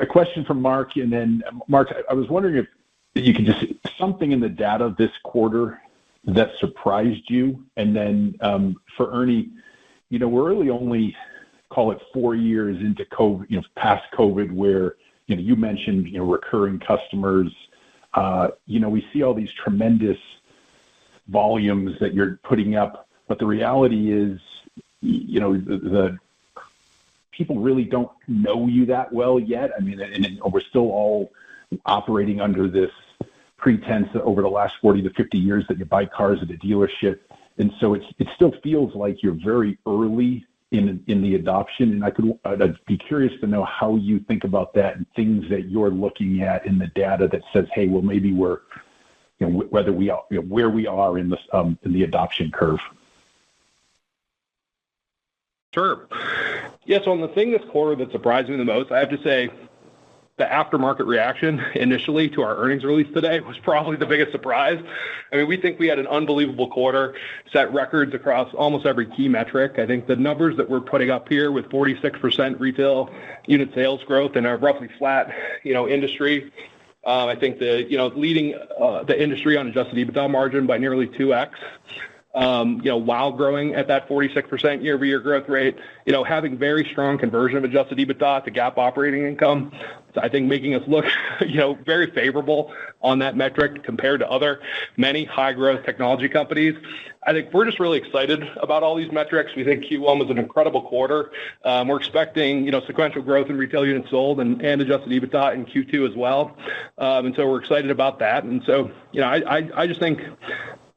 question from Mark, and then Mark, I was wondering if you could just something in the data this quarter that surprised you, and then for Ernie, we're really only call it 4 years into COVID, past COVID, where you mentioned recurring customers. We see all these tremendous volumes that you're putting up, but the reality is, the people really don't know you that well yet. I mean, and we're still all operating under this pretense that over the last 40 to 50 years that you buy cars at a dealership. And so it still feels like you're very early in the adoption. And I'd be curious to know how you think about that and things that you're looking at in the data that says, hey, well, maybe we're, whether we are, where we are in the adoption curve. Sure. Yeah, so on the thing this quarter that surprised me the most, I have to say the aftermarket reaction initially to our earnings release today was probably the biggest surprise. I mean, we think we had an unbelievable quarter, set records across almost every key metric. I think the numbers that we're putting up here with 46% retail unit sales growth in a roughly flat, industry. I think leading the industry on adjusted EBITDA margin by nearly 2x. While growing at that 46% year-over-year growth rate, having very strong conversion of adjusted EBITDA to GAAP operating income. So I think making us look, very favorable on that metric compared to many high-growth technology companies. I think we're just really excited about all these metrics. We think Q1 was an incredible quarter. We're expecting, sequential growth in retail units sold and adjusted EBITDA in Q2 as well. And so we're excited about that. And so, I just think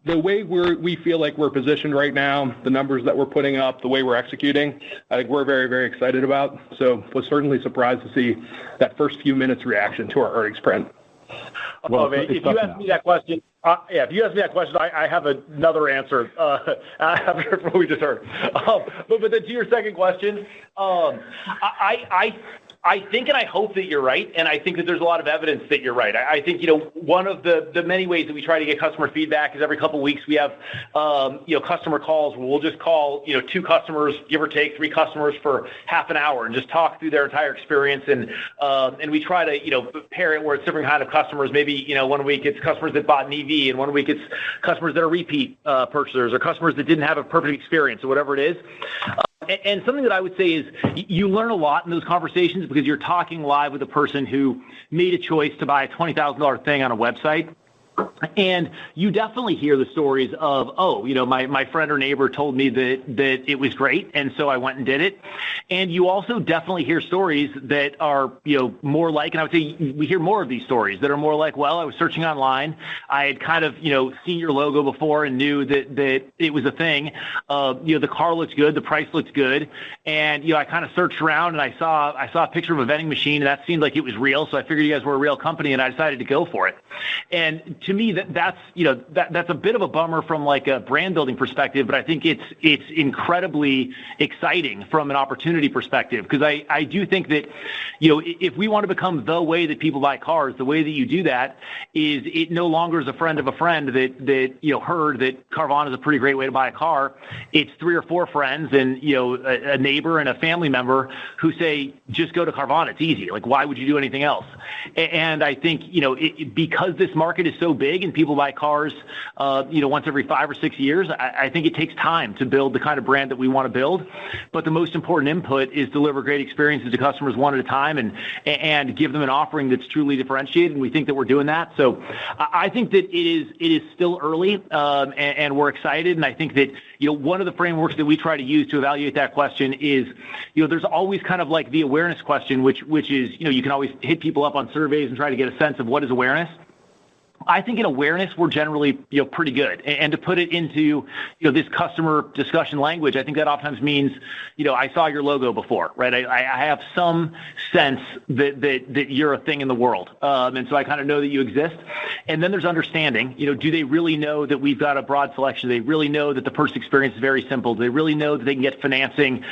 the way we feel like we're positioned right now, the numbers that we're putting up, the way we're executing, I think we're very, very excited about. So was certainly surprised to see that first few minutes reaction to our earnings print. Well, if you ask me that question, I have another answer after what we just heard. But then to your second question, I think and I hope that you're right, and I think that there's a lot of evidence that you're right. I think, one of the many ways that we try to get customer feedback is every couple of weeks we have, customer calls where we'll just call, 2 customers, give or take 3 customers for half an hour and just talk through their entire experience. And we try to, pair it where it's different kind of customers. Maybe, one week it's customers that bought an EV, and one week it's customers that are repeat purchasers or customers that didn't have a perfect experience or whatever it is. And something that I would say is you learn a lot in those conversations because you're talking live with a person who made a choice to buy a $20,000 thing on a website. And you definitely hear the stories of, my friend or neighbor told me that it was great, and so I went and did it. And you also definitely hear stories that are, more like, and I would say we hear more of these stories that are more like, well, I was searching online. I had kind of, seen your logo before and knew that it was a thing. The car looks good, the price looks good. And, I kind of searched around and I saw a picture of a vending machine, and that seemed like it was real. So I figured you guys were a real company, and I decided to go for it. And to me, that's a bit of a bummer from like a brand building perspective, but I think it's incredibly exciting from an opportunity perspective, because I do think that, if we want to become the way that people buy cars, the way that you do that is it no longer is a friend of a friend that heard that Carvana is a pretty great way to buy a car. It's 3 or 4 friends and, a neighbor and a family member who say, just go to Carvana. It's easy. Like, why would you do anything else? And I think, because this market is so big and people buy cars, once every 5 or 6 years, I think it takes time to build the kind of brand that we want to build. But the most important input is deliver great experiences to customers one at a time and give them an offering that's truly differentiated. And we think that we're doing that. So I think that it is still early, and we're excited. And I think that, one of the frameworks that we try to use to evaluate that question is, there's always kind of like the awareness question, which is, you can always hit people up on surveys and try to get a sense of what is awareness. I think in awareness, we're generally, pretty good. And to put it into, this customer discussion language, I think that oftentimes means, I saw your logo before, right? I have some sense that you're a thing in the world. And so I kind of know that you exist. And then there's understanding, do they really know that we've got a broad selection? Do they really know that the purchase experience is very simple? Do they really know that they can get financing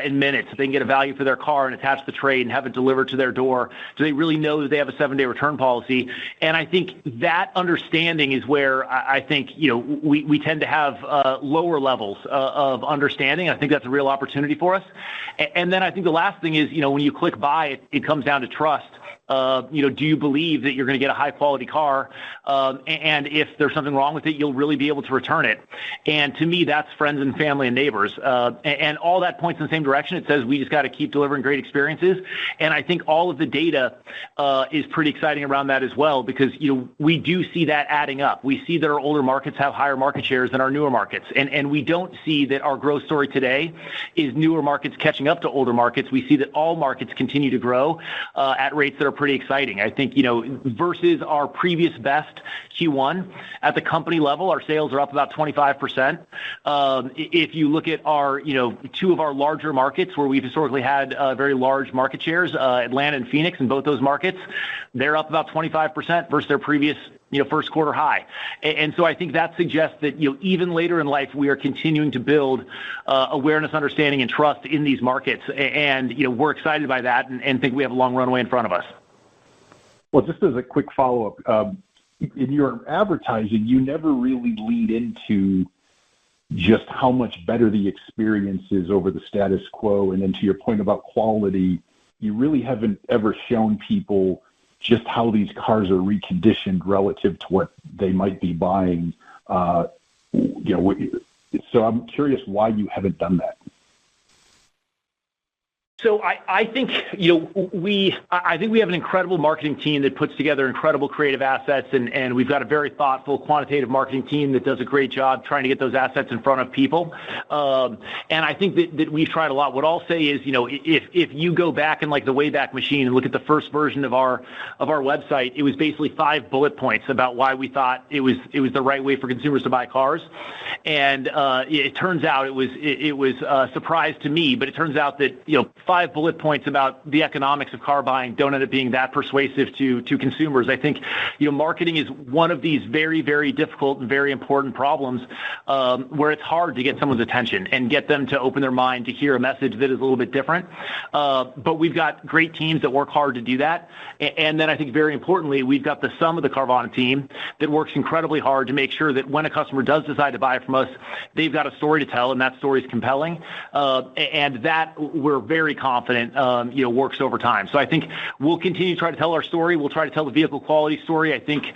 in minutes? That they can get a value for their car and attach the trade and have it delivered to their door? Do they really know that they have a 7-day return policy? And I think that understanding is where I think, we tend to have lower levels of understanding. I think that's a real opportunity for us. And then I think the last thing is, when you click buy, it comes down to trust. do you believe that you're going to get a high quality car? And if there's something wrong with it, you'll really be able to return it. And to me, that's friends and family and neighbors. And all that points in the same direction. It says we just got to keep delivering great experiences. And I think all of the data is pretty exciting around that as well, because we do see that adding up. We see that our older markets have higher market shares than our newer markets. And we don't see that our growth story today is newer markets catching up to older markets. We see that all markets continue to grow at rates that are pretty exciting. I think, versus our previous best Q1 at the company level, our sales are up about 25%. If you look at our, two of our larger markets where we've historically had very large market shares, Atlanta and Phoenix, in both those markets, they're up about 25% versus their previous first quarter high. And so I think that suggests that, even later in life, we are continuing to build awareness, understanding, and trust in these markets. And, we're excited by that and think we have a long runway in front of us. Well, just as a quick follow-up, in your advertising, you never really lead into just how much better the experience is over the status quo. And then to your point about quality, you really haven't ever shown people just how these cars are reconditioned relative to what they might be buying. So I'm curious why you haven't done that. So I think we have an incredible marketing team that puts together incredible creative assets, and we've got a very thoughtful quantitative marketing team that does a great job trying to get those assets in front of people. And I think that we've tried a lot. What I'll say is, if you go back in like the Wayback Machine and look at the first version of our website, it was basically 5 bullet points about why we thought it was the right way for consumers to buy cars. And it turns out it was a surprise to me, but it turns out that 5 bullet points about the economics of car buying don't end up being that persuasive to consumers. I think marketing is one of these very, very difficult and very important problems where it's hard to get someone's attention and get them to open their mind to hear a message that is a little bit different. But we've got great teams that work hard to do that. And then I think very importantly, we've got the sum of the Carvana team that works incredibly hard to make sure that when a customer does decide to buy from us, they've got a story to tell, and that story is compelling. And that we're very confident, works over time. So I think we'll continue to try to tell our story. We'll try to tell the vehicle quality story. I think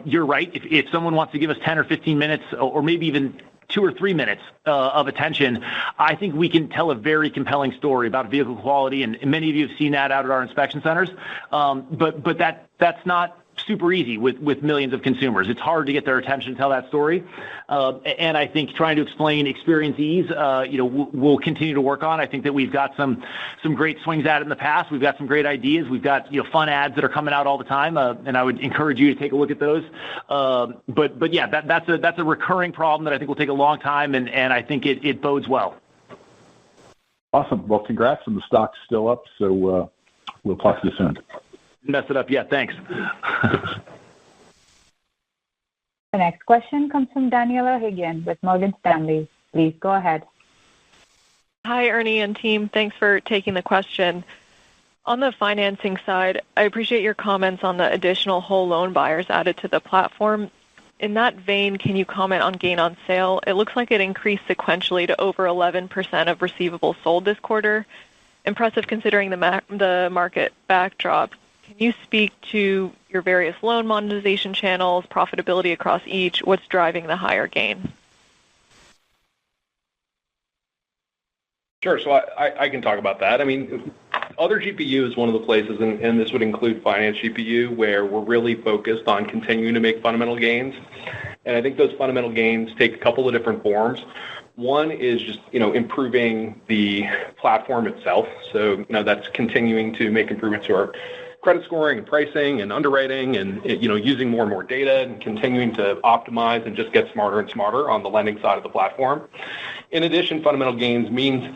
you're right. If someone wants to give us 10 or 15 minutes or maybe even 2 or 3 minutes of attention, I think we can tell a very compelling story about vehicle quality, and many of you have seen that out at our inspection centers. But that's not super easy with millions of consumers. It's hard to get their attention to tell that story. And I think trying to explain experience ease, we'll continue to work on. I think that we've got some great swings at it in the past. We've got some great ideas. We've got fun ads that are coming out all the time, and I would encourage you to take a look at those. But yeah, that's a recurring problem that I think will take a long time, and I think it bodes well. Awesome. Well, congrats, and the stock's still up, so we'll talk to you soon. Mess it up. Yeah, thanks. The next question comes from Daniela Higgin with Morgan Stanley. Please go ahead. Hi, Ernie and team. Thanks for taking the question. On the financing side, I appreciate your comments on the additional whole loan buyers added to the platform. In that vein, can you comment on gain on sale? It looks like it increased sequentially to over 11% of receivables sold this quarter. Impressive considering the market backdrop. Can you speak to your various loan monetization channels, profitability across each? What's driving the higher gain? Sure. So I can talk about that. I mean, other GPU is one of the places, and this would include finance GPU, where we're really focused on continuing to make fundamental gains. And I think those fundamental gains take a couple of different forms. One is just, improving the platform itself. So, that's continuing to make improvements to our credit scoring and pricing and underwriting and, using more and more data and continuing to optimize and just get smarter and smarter on the lending side of the platform. In addition, fundamental gains means,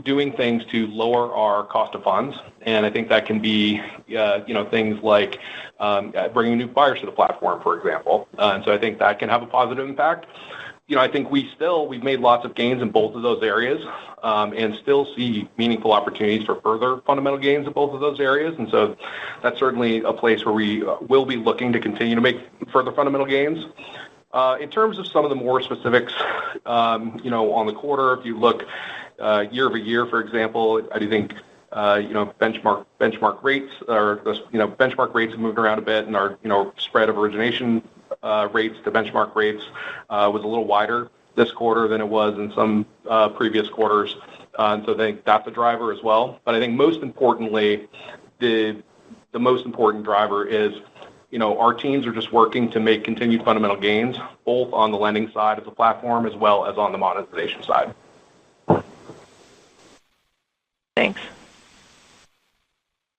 doing things to lower our cost of funds. And I think that can be, things like bringing new buyers to the platform, for example. And so I think that can have a positive impact. I think we've made lots of gains in both of those areas, and still see meaningful opportunities for further fundamental gains in both of those areas. And so that's certainly a place where we will be looking to continue to make further fundamental gains. In terms of some of the more specifics, on the quarter, if you look year over year, for example, I do think benchmark rates or benchmark rates have moved around a bit, and our spread of origination rates to benchmark rates was a little wider this quarter than it was in some previous quarters. And so I think that's a driver as well. But I think most importantly, the most important driver is, our teams are just working to make continued fundamental gains, both on the lending side of the platform as well as on the monetization side. Thanks.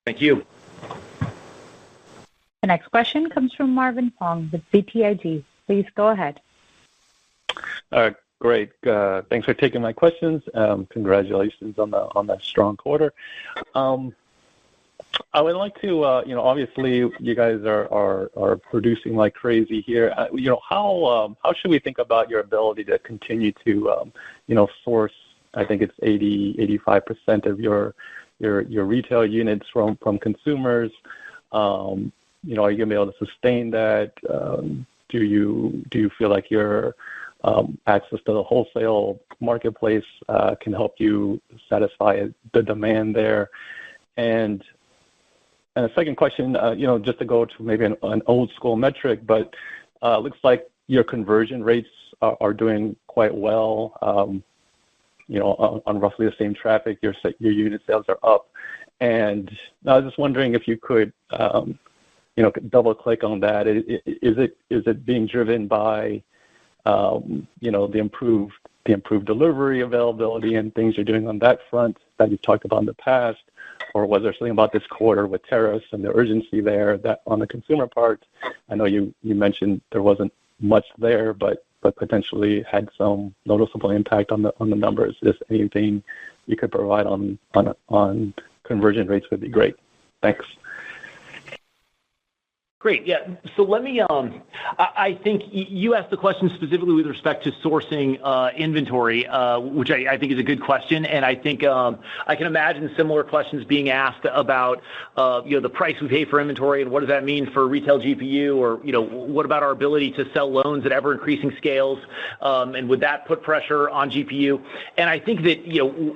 Thank you. The next question comes from Marvin Fong with BTIG. Please go ahead. Great. Thanks for taking my questions. Congratulations on that strong quarter. I would like to, obviously you guys are producing like crazy here. How should we think about your ability to continue to, source? I think it's 85% of your retail units from consumers. Are you gonna be able to sustain that? Do you feel like your access to the wholesale marketplace can help you satisfy the demand there? And a second question, just to go to maybe an old school metric, but looks like your conversion rates are doing quite well. On roughly the same traffic, your unit sales are up. And I was just wondering if you could, double click on that. Is it being driven by, the improved delivery availability and things you're doing on that front that you've talked about in the past? Or was there something about this quarter with tariffs and the urgency there that on the consumer part? I know you mentioned there wasn't much there, but potentially had some noticeable impact on the numbers. If anything you could provide on conversion rates would be great. Thanks. Great. Yeah. So let me, I think you asked the question specifically with respect to sourcing inventory, which I think is a good question. And I think I can imagine similar questions being asked about, the price we pay for inventory and what does that mean for retail GPU, or, what about our ability to sell loans at ever increasing scales? And would that put pressure on GPU? And I think that,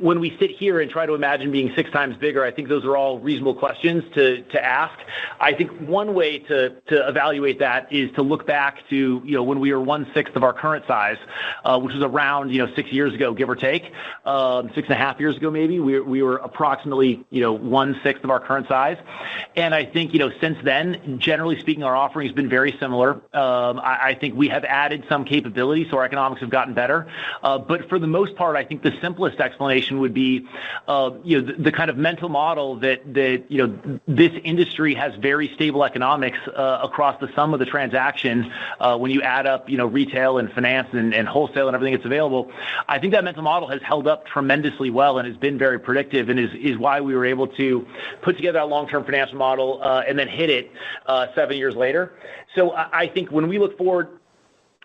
when we sit here and try to imagine being 6 times bigger, I think those are all reasonable questions to ask. I think one way to evaluate that is to look back to, when we were 1/6 of our current size, which was around, 6 years ago, give or take, 6.5 years ago, maybe we were approximately, 1/6 of our current size. And I think, since then, generally speaking, our offering has been very similar. I think we have added some capabilities, so our economics have gotten better. But for the most part, I think the simplest explanation would be, the kind of mental model that this industry has very stable economics across the sum of the transactions when you add up, retail and finance and wholesale and everything that's available. I think that mental model has held up tremendously well and has been very predictive, and is why we were able to put together a long-term financial model and then hit it 7 years later. So I think when we look forward,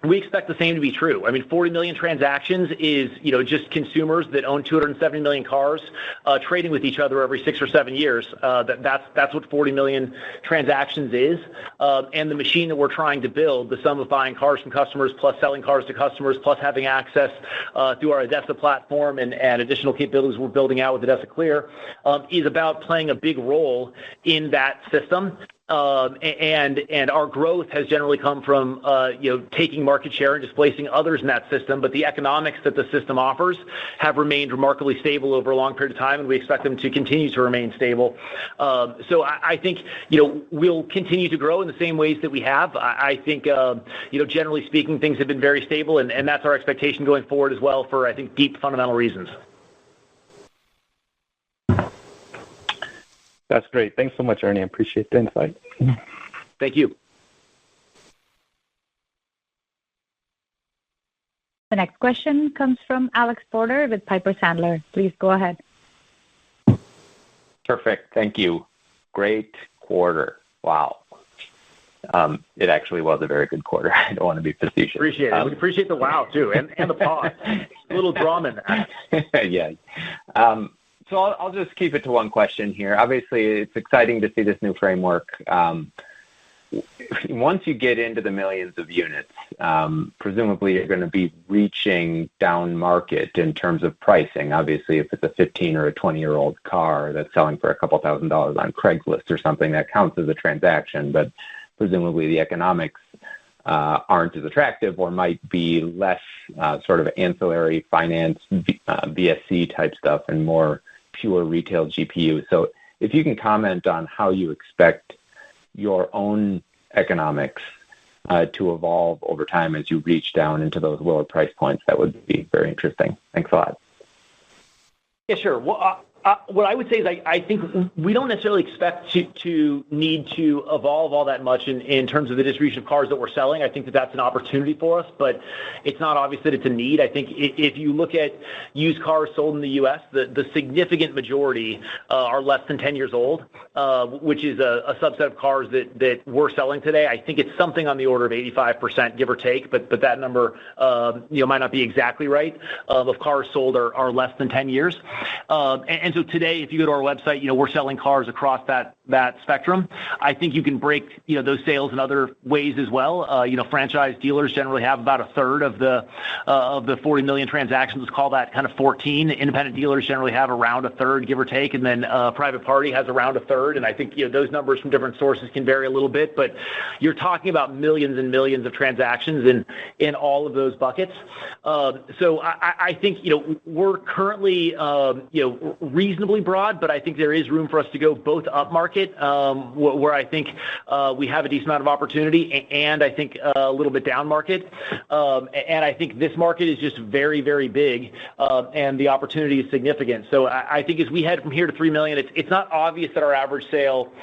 we expect the same to be true. I mean, 40 million transactions is, just consumers that own 270 million cars trading with each other every 6 or 7 years. That's what 40 million transactions is. And the machine that we're trying to build, the sum of buying cars from customers plus selling cars to customers plus having access through our ADESA platform and additional capabilities we're building out with ADESA Clear, is about playing a big role in that system. And our growth has generally come from, taking market share and displacing others in that system. But the economics that the system offers have remained remarkably stable over a long period of time, and we expect them to continue to remain stable. So I think, we'll continue to grow in the same ways that we have. I think, generally speaking, things have been very stable, and that's our expectation going forward as well for, I think, deep fundamental reasons. That's great. Thanks so much, Ernie. I appreciate the insight. Thank you. The next question comes from Alex Porter with Piper Sandler. Please go ahead. Perfect. Thank you. Great quarter. Wow. It actually was a very good quarter. I don't want to be facetious. Appreciate it. We appreciate the wow, too, and the pause. A little drama in that. Yeah. So I'll just keep it to one question here. Obviously, it's exciting to see this new framework. once you get into the millions of units, presumably you're going to be reaching down market in terms of pricing. Obviously, if it's a 15 or a 20-year-old car that's selling for a couple $1,000s on Craigslist or something, that counts as a transaction, but presumably the economics aren't as attractive or might be less sort of ancillary finance, VSC type stuff, and more pure retail GPU. So if you can comment on how you expect your own economics to evolve over time as you reach down into those lower price points, that would be very interesting. Thanks a lot. Yeah, sure. Well, what I would say is I think we don't necessarily expect to need to evolve all that much in terms of the distribution of cars that we're selling. I think that that's an opportunity for us, but it's not obvious that it's a need. I think if you look at used cars sold in the U.S., the significant majority are less than 10 years old, which is a subset of cars that we're selling today. I think it's something on the order of 85%, give or take, but that number might not be exactly right, of cars sold are less than 10 years. And so today, if you go to our website, we're selling cars across that spectrum. I think you can break, those sales in other ways as well. Franchise dealers generally have about a third of the 40 million transactions. Let's call that kind of 14. Independent dealers generally have around a third, give or take, and then private party has around a third. And I think those numbers from different sources can vary a little bit, but you're talking about millions and millions of transactions in all of those buckets. So I think we're currently reasonably broad, but I think there is room for us to go both up market, where I think we have a decent amount of opportunity, and I think a little bit down market. And I think this market is just very, very big, and the opportunity is significant. So I think as we head from here to 3 million, it's not obvious that our average sale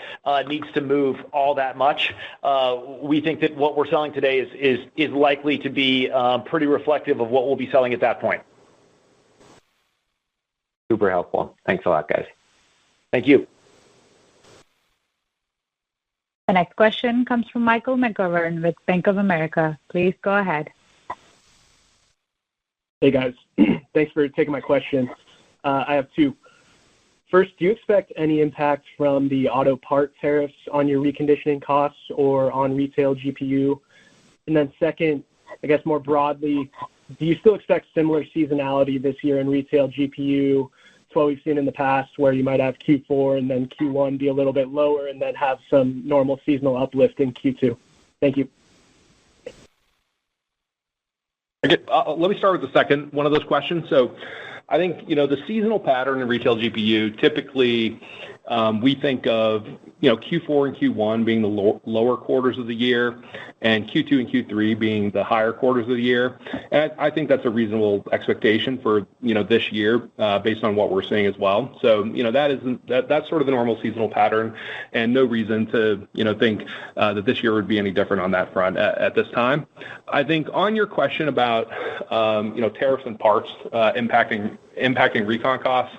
needs to move all that much. We think that what we're selling today is likely to be pretty reflective of what we'll be selling at that point. Super helpful. Thanks a lot, guys. Thank you. The next question comes from Michael McGovern with Bank of America. Please go ahead. Hey, guys. Thanks for taking my question. I have two. First, do you expect any impact from the auto part tariffs on your reconditioning costs or on retail GPU? And then second, I guess more broadly, do you still expect similar seasonality this year in retail GPU to what we've seen in the past, where you might have Q4 and then Q1 be a little bit lower and then have some normal seasonal uplift in Q2? Thank you. Okay, let me start with the second one of those questions. So I think, the seasonal pattern in retail GPU, typically we think of, Q4 and Q1 being the lower quarters of the year, and Q2 and Q3 being the higher quarters of the year. And I think that's a reasonable expectation for, this year, based on what we're seeing as well. So, that's sort of the normal seasonal pattern, and no reason to, think that this year would be any different on that front at this time. I think on your question about, tariffs and parts impacting recon costs,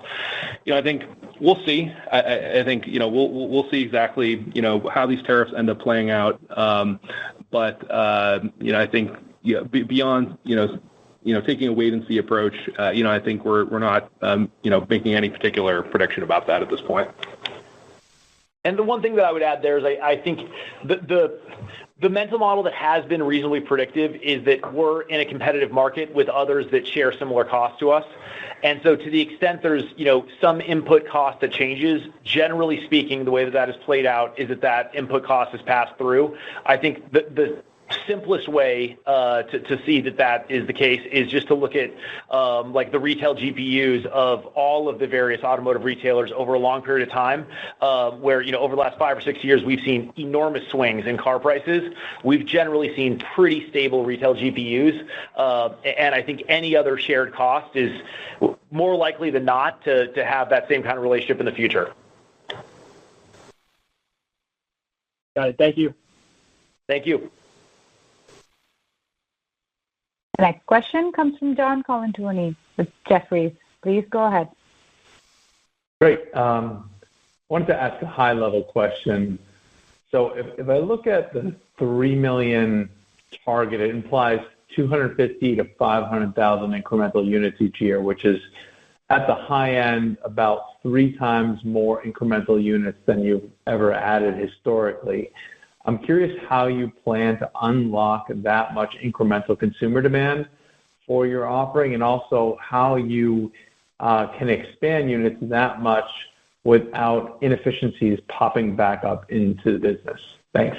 I think we'll see. I think we'll see exactly how these tariffs end up playing out. But I think beyond taking a wait and see approach, I think we're not making any particular prediction about that at this point. And the one thing that I would add there is I think the mental model that has been reasonably predictive is that we're in a competitive market with others that share similar costs to us. And so to the extent there's, some input cost that changes, generally speaking, the way that is played out is that input cost is passed through. I think the simplest way to see that is the case is just to look at like the retail GPUs of all of the various automotive retailers over a long period of time, where over the last 5 or 6 years we've seen enormous swings in car prices. We've generally seen pretty stable retail GPUs, and I think any other shared cost is more likely than not to have that same kind of relationship in the future. Got it. Thank you. Thank you. The next question comes from John Colantuoni with Jefferies. Please go ahead. Great. Wanted to ask a high-level question. So if I look at the 3 million target, it implies 250 to 500,000 incremental units each year, which is at the high end about 3 times more incremental units than you've ever added historically. I'm curious how you plan to unlock that much incremental consumer demand for your offering, and also how you can expand units that much without inefficiencies popping back up into the business. Thanks.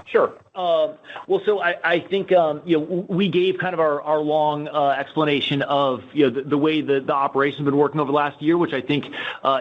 Sure. So I think we gave kind of our long explanation of the way the operation's been working over the last year, which I think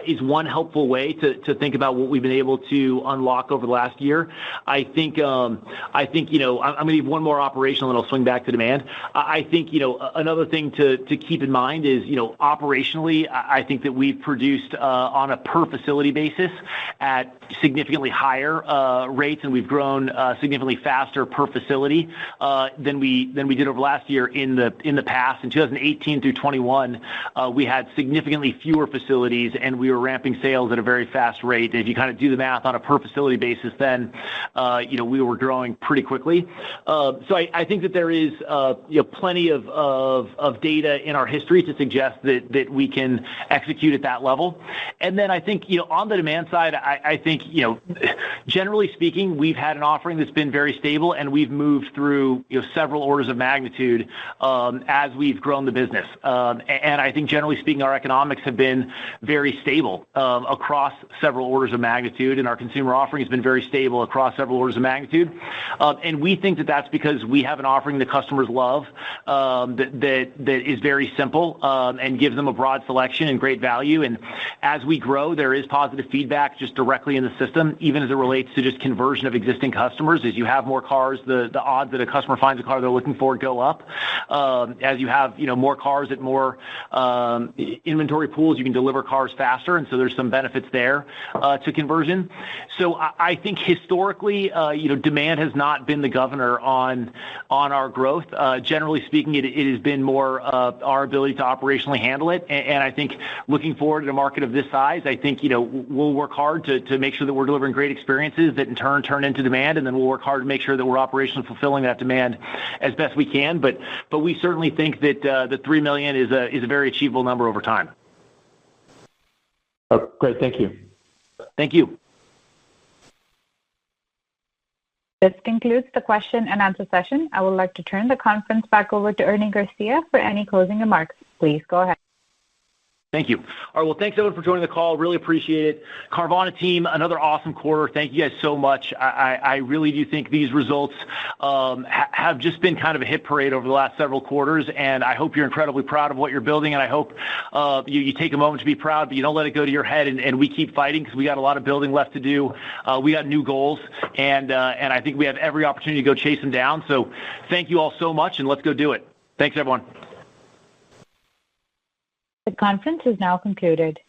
is one helpful way to think about what we've been able to unlock over the last year. I think I'm going to give one more operational, and I'll swing back to demand. I think another thing to keep in mind is operationally, I think that we've produced on a per facility basis at significantly higher rates, and we've grown significantly faster per facility than we did over last year. In the past, in 2018 through 21, we had significantly fewer facilities, and we were ramping sales at a very fast rate. And if you kind of do the math on a per facility basis, then we were growing pretty quickly. So I think that there is plenty of data in our history to suggest that we can execute at that level. And then I think on the demand side, I think generally speaking, we've had an offering that's been very stable, and we've moved through several orders of magnitude as we've grown the business. And I think generally speaking, our economics have been very stable across several orders of magnitude, and our consumer offering has been very stable across several orders of magnitude. And we think that that's because we have an offering that customers love, that is very simple and gives them a broad selection and great value. And as we grow, there is positive feedback just directly in the system, even as it relates to just conversion of existing customers. As you have more cars, the odds that a customer finds a car they're looking for go up. As you have more cars at more inventory pools, you can deliver cars faster, and so there's some benefits there to conversion. So I think historically, demand has not been the governor on our growth. Generally speaking, it has been more our ability to operationally handle it. And I think looking forward to a market of this size, I think we'll work hard to make sure that we're delivering great experiences that in turn into demand, and then we'll work hard to make sure that we're operationally fulfilling that demand as best we can. But we certainly think that the 3 million is a very achievable number over time. Oh, great. Thank you. Thank you. This concludes the question and answer session. I would like to turn the conference back over to Ernie Garcia for any closing remarks. Please go ahead. Thank you. All right. Well, thanks everyone for joining the call. Really appreciate it. Carvana team, another awesome quarter. Thank you guys so much. I really do think these results have just been kind of a hit parade over the last several quarters, and I hope you're incredibly proud of what you're building, and I hope you take a moment to be proud, but you don't let it go to your head, and we keep fighting because we got a lot of building left to do. We got new goals, and I think we have every opportunity to go chase them down. So thank you all so much, and let's go do it. Thanks, everyone. The conference is now concluded.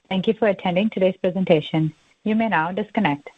Thank you for attending today's presentation. You may now disconnect.